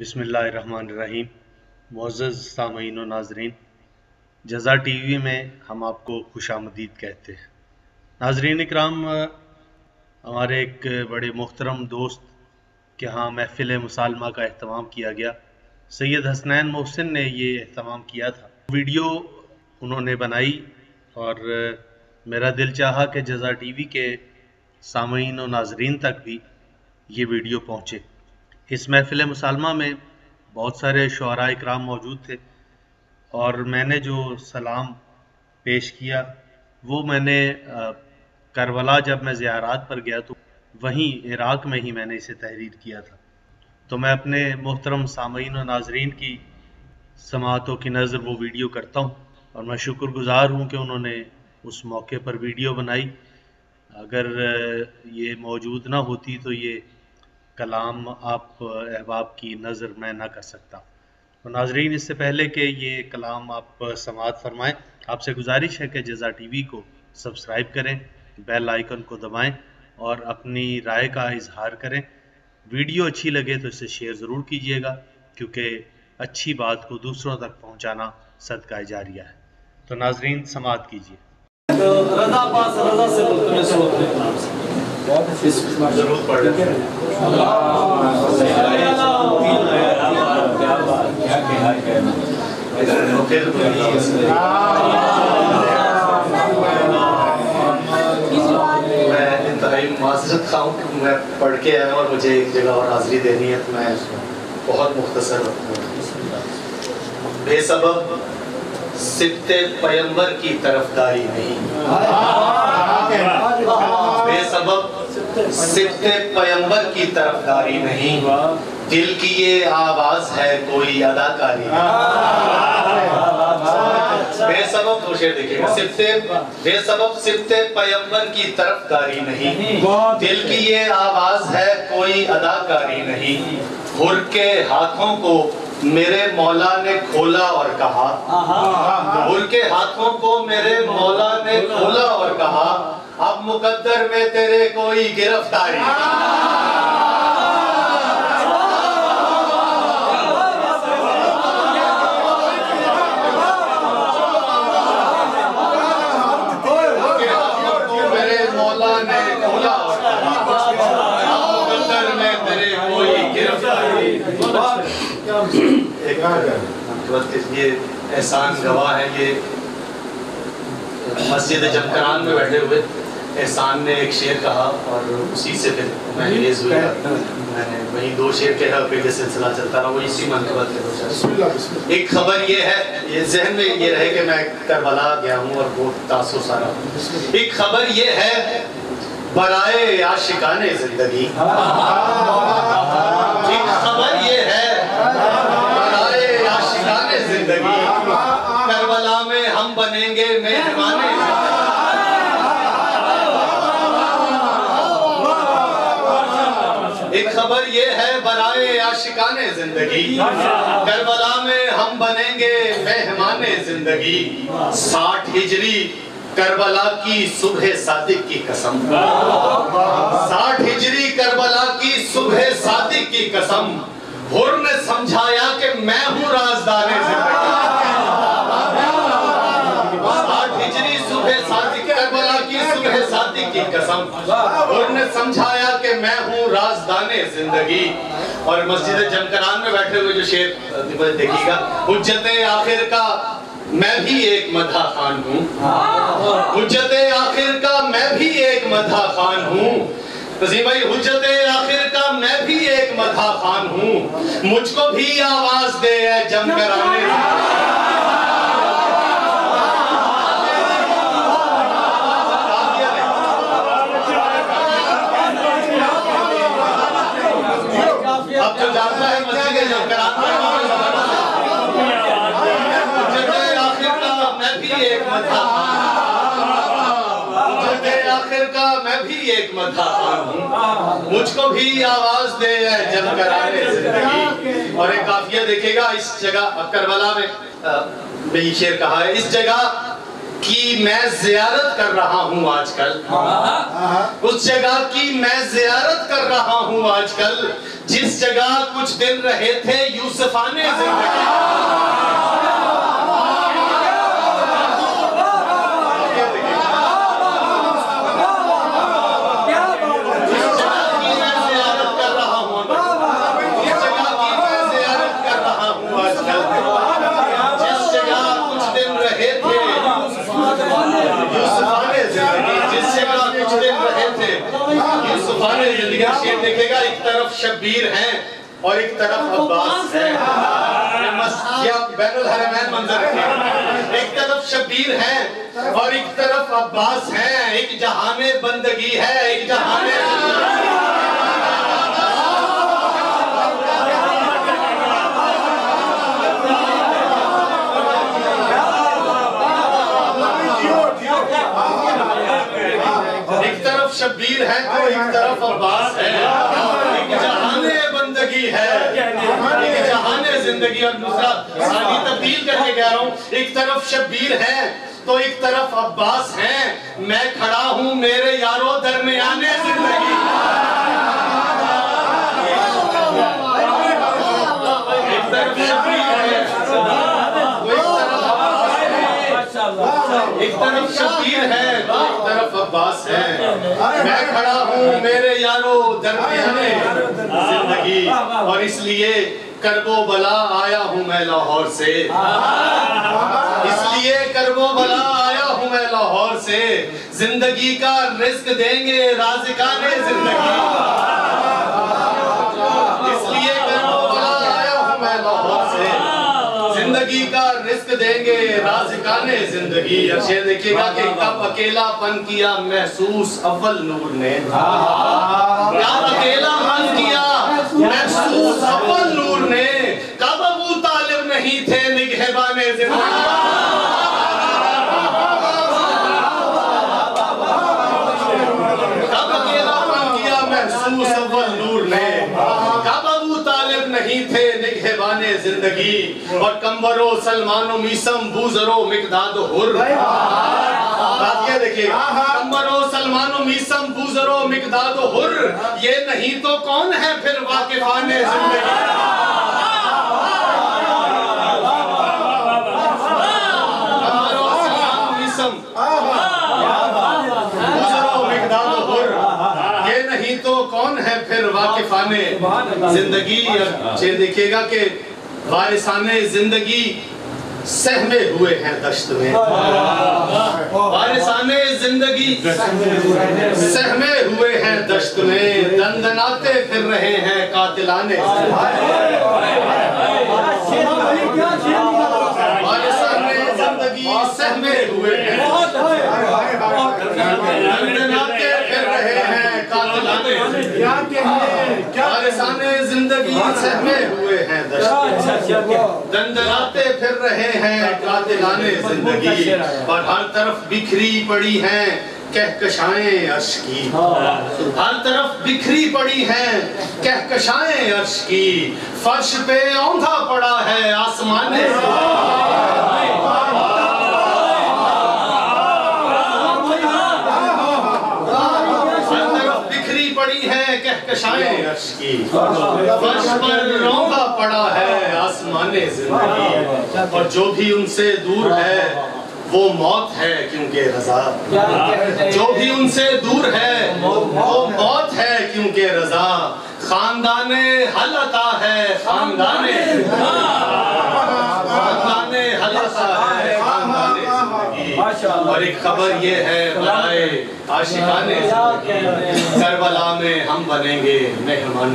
बिस्मिल्लाहिर्रहमानिर्रहीम। मुअज़्ज़ज़ सामीन व नाज़रीन, जज़ा टीवी में हम आपको खुशामदीद कहते हैं। नाज़रीन इकराम, हमारे एक बड़े मुहतरम दोस्त के यहाँ महफ़िल मुसालमा का एहतमाम किया गया। सैयद हसनैन मोहसिन ने ये एहतमाम किया था। वीडियो उन्होंने बनाई और मेरा दिल चाहा कि जज़ा टीवी के सामीन व नाज़रीन तक भी ये वीडियो पहुँचे। इस महफ़िल मुसालमा में बहुत सारे शुअरा इकराम मौजूद थे और मैंने जो सलाम पेश किया वो मैंने करबला जब मैं ज़ियारात पर गया तो वहीं इराक़ में ही मैंने इसे तहरीर किया था। तो मैं अपने मोहतरम सामीन व नाज़रीन की समाअतों की नज़र वो वीडियो करता हूँ और मैं शुक्रगुज़ार हूँ कि उन्होंने उस मौके पर वीडियो बनाई। अगर ये मौजूद ना होती तो ये कलाम आप अहबाब की नज़र मैं ना कर सकता। तो नाज़रीन, इससे पहले कि ये कलाम आप समाअत फरमाएं, आपसे गुजारिश है कि जज़ा टीवी को सब्सक्राइब करें, बेल आइकन को दबाएं और अपनी राय का इजहार करें। वीडियो अच्छी लगे तो इसे शेयर ज़रूर कीजिएगा, क्योंकि अच्छी बात को दूसरों तक पहुँचाना सदका जारिया है। तो नाज़रीन, समाअत कीजिए। रज़ा पास रज़ा से जरूर पढ़ मैं इंतहाई माज़रत खा हूँ कि मैं पढ़ के आया और मुझे एक जगह और हाज़िरी देनी है, तो मैं बहुत मुख्तसर बेसबब सिफ्ते पैगंबर की तरफदारी नहीं, बेसबब सिफ्ते पैगंबर की तरफदारी नहीं, दिल की ये आवाज है कोई अदाकारी बेसबब। तो शेर देखिएगा, बेसबब सिफ्ते पैगंबर की तरफदारी नहीं, दिल की ये आवाज है कोई अदाकारी नहीं। हुर के हाथों को मेरे मौला ने खोला और कहा, हुर के हाथों को मेरे मौला ने खोला और कहा, अब मुकद्दर में तेरे कोई गिरफ्तारी। मेरे मौला ने खोला और कहा, अब मुकद्दर में तेरे कोई गिरफ्तारी। ये एहसान गवाह है, ये मस्जिद जमकरान में बैठे हुए एहसान ने एक शेर कहा और उसी से फिर मैं रिलीज हुआ। मैंने वही दो शेर के फिर ये सिलसिला चलता रहा, वो इसी मनकबत के दो। एक खबर ये है, ये जहन में ये रहे कि मैं करबला गया हूँ और वो तासुर सारा। एक खबर ये है बराए आशिकाने जिंदगी, एक खबर ये है बराए आशिकाने जिंदगी, करबला में हम बनेंगे मेहमाने। एक खबर ये है बराए आशिकाने जिंदगी, करबला में हम बनेंगे मेहमाने जिंदगी। 60 हिजरी करबला की सुबह सादिक की कसम, 60 हिजरी करबला की सुबह सादिक की कसम, हुर ने समझाया कि मैं हूँ राजदाने जिंदगी। 60 हिजरी सुबह सादिक करबला की सुबह सादिक की कसम, हुर ने समझाया कि मैं हूँ राजदाने जिंदगी। और मस्जिद जमकरान में बैठे हुए जो शेर देखिएगा, हुज्जते आखिर का मैं भी एक मदहा खान हूँ, हुज्जते आखिर का मैं भी एक मदहा खान हूँ। नज़ीम भाई, हुज्जते आखिर का मैं भी एक मदहा खान हूँ, मुझको भी आवाज दे जमकराने। अब जो जानता है मस्जिद जमकरान आखिर का मैं भी एक मदहा, आखिर का मैं भी एक मदहा खान हूँ, मुझको भी आवाज दे जमकराने जिंदगी। और एक काफिया देखिएगा, इस जगह करबला में ये शेर कहा है, इस जगह की मैं जियारत कर रहा हूँ आजकल, उस जगह की मैं जियारत कर रहा हूँ आजकल, जिस जगह कुछ दिन रहे थे यूसुफाने जिंदगी। शेर देखेगा, एक तरफ शब्बीर हैं और एक तरफ अब्बास है। बैनुल हरमैन मंजर है। एक तरफ शब्बीर हैं और एक तरफ अब्बास हैं। एक जहाने बंदगी है, एक जहाने शब्बीर है तो एक तरफ अब्बास है। एक जहाने बंदगी है, एक जहाने जिंदगी। और दूसरा सानी तब्दील करके कह रहा हूँ, एक तरफ शब्बीर है तो एक तरफ अब्बास है। मैं खड़ा हूँ मेरे यारों दरमियाने जिंदगी। एक तरफ शब्बीर है, एक तरफ शब्बीर है तो एक तरफ अब्बास है। मैं खड़ा हूँ मेरे यारों दरमियाने जिंदगी, और इसलिए करबो बला आया हूँ मैं लाहौर से। इसलिए करबो बला आया हूँ मैं लाहौर से। जिंदगी का रिस्क देंगे राज़िकाने जिंदगी। इसलिए करबो बला आया हूँ मैं लाहौर से। जिंदगी का रिस्क देंगे राज़िकाने जिंदगी। और शेर देखिएगा कि कब अकेलापन किया महसूस अव्वल नूर ने। कब अकेलापन किया महसूस अव्वल नूर ने। कब अबू तालिब नहीं थे निगहबाने जिंदगी। कब अकेलापन किया महसूस अव्वल नूर ने। कब अबू तालिब नहीं थे निगहबाने जिंदगी। और कंबरो सलमानो मीसम बूजरो मिकदादो हुर। देखिए, कंबरो सलमानो मीसम बूजरो मिकदादो हुर। ये नहीं तो कौन है फिर वाकिफाने जिंदगी। कंबरो सलमानो मीसम बूजरो मिकदादो हुर। ये नहीं तो कौन है फिर वाकिफाने जिंदगी। शेर देखिएगा कि वारिसाने जिंदगी सहमे हुए हैं दश्त में। वारिसाने जिंदगी सहमे हुए हैं दश्त में। दंदनाते फिर रहे हैं कातिलाने। वारिसाने जिंदगी सहमे हुए हैं, दंदनाते फिर रहे हैं कातिलाने। वारिसाने जिंदगी सहमे हुए हैं दंदनाते फिर रहे हैं कातिलाने जिंदगी। और हर तरफ बिखरी पड़ी हैं कहकशाएं अर्श की। हर तरफ बिखरी पड़ी हैं कहकशाएं अर्श की। फर्श पे औंधा पड़ा है आसमाने। कहकशाएं अर्श की। फर्श पर रौंदा पड़ा है आसमाने जिंदगी। और जो भी उनसे दूर है वो मौत है क्योंकि रजा। जो भी उनसे दूर है वो मौत है क्योंकि रजा। खानदाने हलता है खानदाने हलता है खानदाने जिंदगी। और एक खबर ये है बराए आशिकाने जिंदगी। करबला में हम बनेंगे मेहमान।